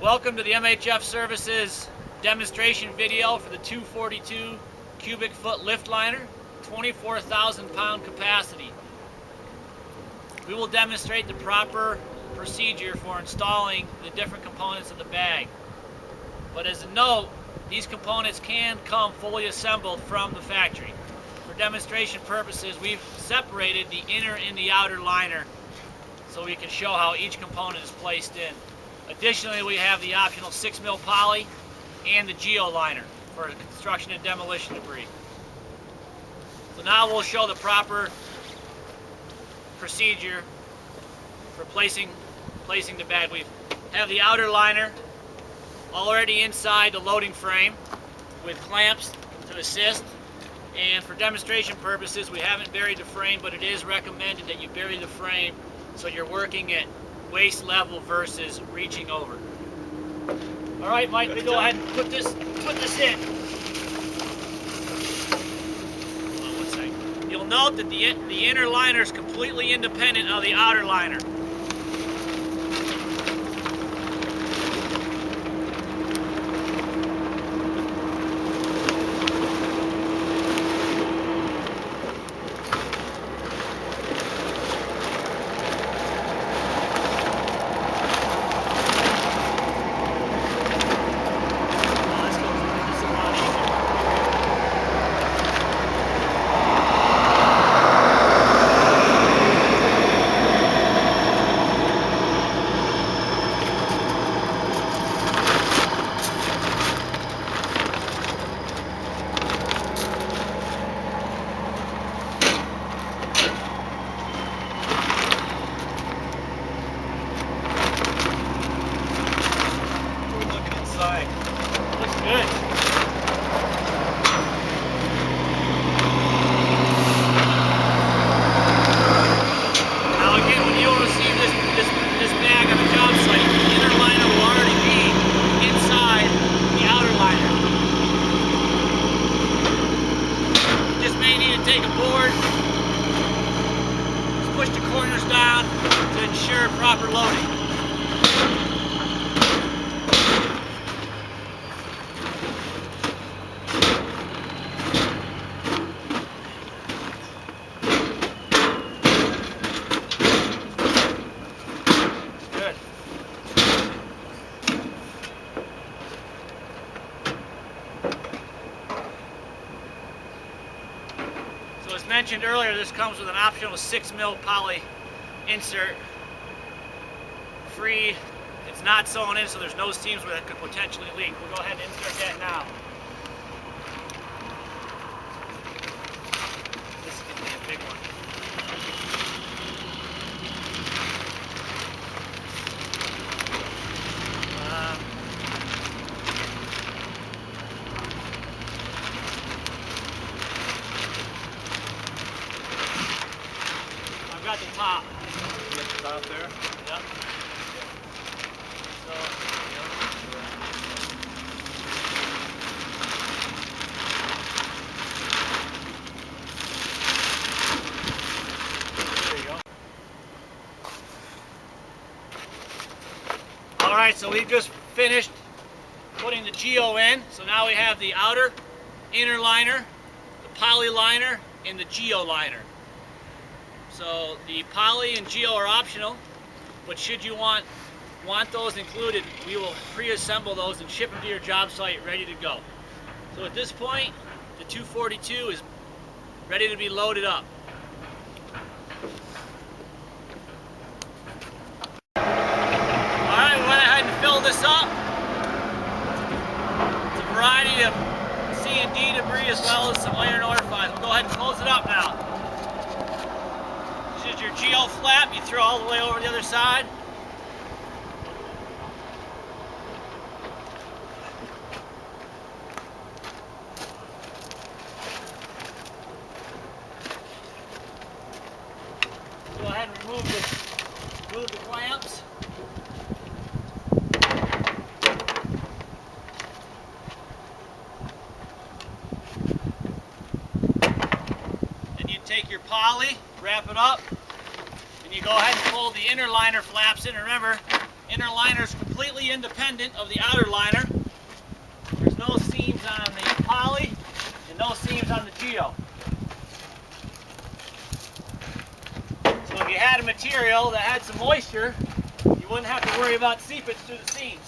Welcome to the MHF Services demonstration video for the 242 cubic foot lift liner, 24,000 pound capacity. We will demonstrate the proper procedure for installing the different components of the bag. But as a note, these components can come fully assembled from the factory. For demonstration purposes, we've separated the inner and the outer liner so we can show how each component is placed in. Additionally, we have the optional 6mm poly and the geo liner for construction and demolition debris. So now we'll show the proper procedure for placing the bag. We have the outer liner already inside the loading frame with clamps to assist. And for demonstration purposes, we haven't buried the frame, but it is recommended that you bury the frame so you're working at waist level versus reaching over. All right, Mike, we go ahead and put this in. Hold on one second. You'll note that the inner liner is completely independent of the outer liner. Looks good. Now again, when you will receive this bag on the job site, the inner liner will already be inside the outer liner. You just may need to take a board, just push the corners down to ensure proper loading. So as mentioned earlier, this comes with an optional 6mm poly insert. Free, it's not sewn in, so there's no seams where that could potentially leak. We'll go ahead and insert that now. This is going to be a big one. Got the top. You got the top there? Yep. So, there you go. Alright, so we've just finished putting the geo in. So now we have the outer, inner liner, the poly liner, and the geo liner. So the poly and geo are optional, but should you want those included, we will pre-assemble those and ship them to your job site ready to go. So at this point, the 242 is ready to be loaded up. Alright, we went ahead and filled this up. It's a variety of C and D debris as well as some iron ore fines. We'll go ahead and close it up now. This is your geo flap, you throw all the way over the other side. Go ahead and remove the clamps. Then you take your poly, wrap it up, and you go ahead and pull the inner liner flaps in. Remember, inner liner is completely completely independent of the outer liner. There's no seams on the poly and no seams on the geo. So if you had a material that had some moisture, you wouldn't have to worry about seepage through the seams.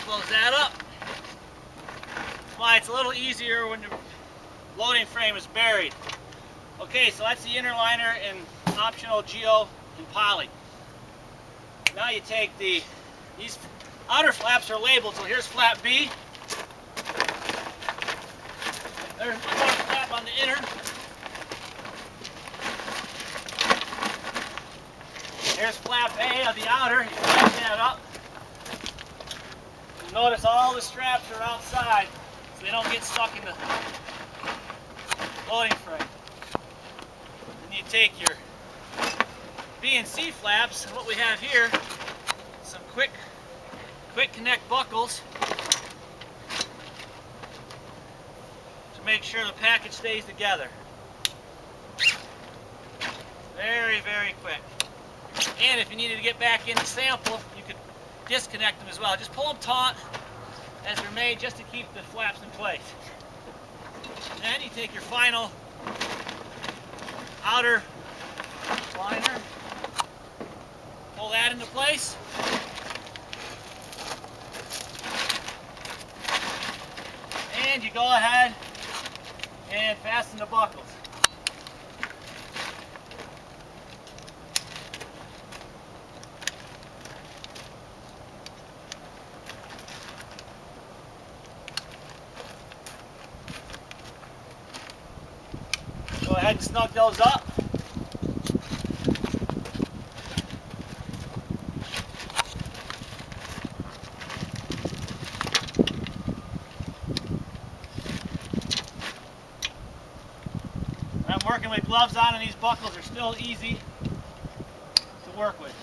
Close that up. Why, it's a little easier when the loading frame is buried. Okay, so that's the inner liner and optional geo and poly. Now you take these outer flaps are labeled, so here's flap B. There's one flap on the inner. Here's flap A of the outer. You flap that up. Notice all the straps are outside so they don't get stuck in the loading frame. Then you take your B and C flaps, and what we have here, some quick connect buckles to make sure the package stays together. Very, very quick. And if you needed to get back in the sample, you could disconnect them as well. Just pull them taut as they're made just to keep the flaps in place. Then you take your final outer liner, pull that into place. And you go ahead and fasten the buckles. Go ahead and snug those up. I'm working with gloves on, and these buckles are still easy to work with.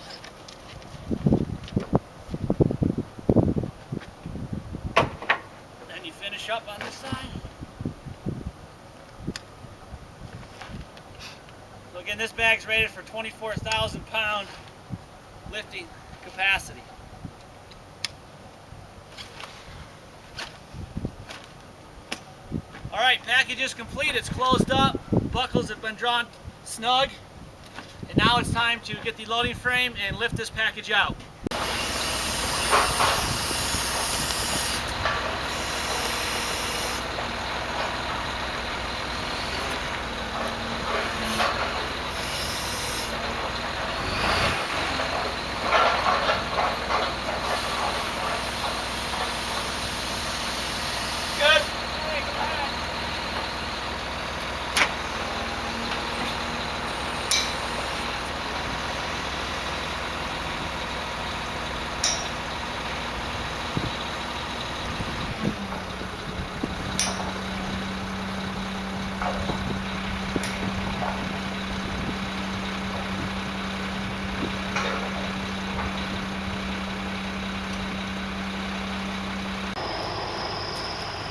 Then you finish up on this side. So again, this bag's rated for 24,000 pound lifting capacity. Alright, package is complete, it's closed up, buckles have been drawn snug, and now it's time to get the loading frame and lift this package out.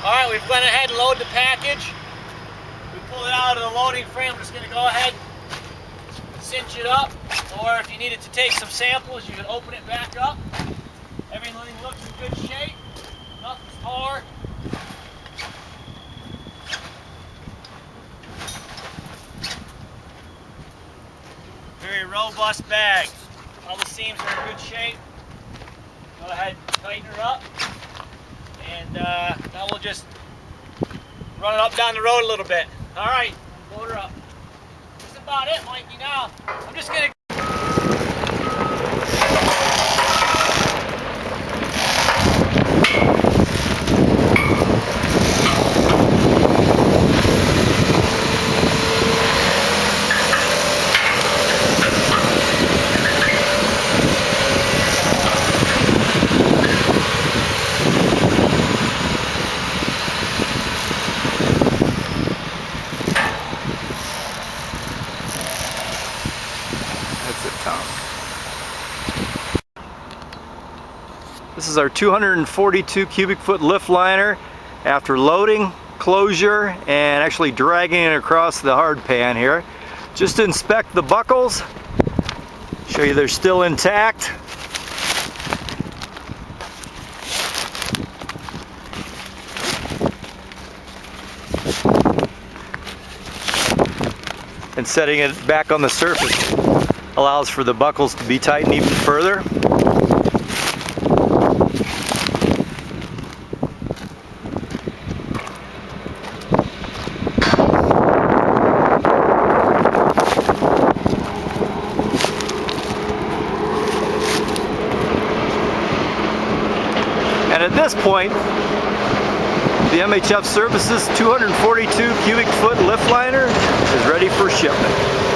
Alright, we've went ahead and loaded the package. We pulled it out of the loading frame. We're just going to go ahead and cinch it up. Or if you needed to take some samples, you can open it back up. Everything looks in good shape. Nothing's tore. Very robust bag. All the seams are in good shape. Go ahead and tighten her up. And now we'll just run it up down the road a little bit. All right, load her up. That's about it, Mikey. Now, I'm just going to is our 242 cubic foot lift liner after loading, closure, and actually dragging it across the hard pan here. Just to inspect the buckles, show you they're still intact. And setting it back on the surface allows for the buckles to be tightened even further. And at this point, the MHF Services 242 cubic foot lift liner is ready for shipment.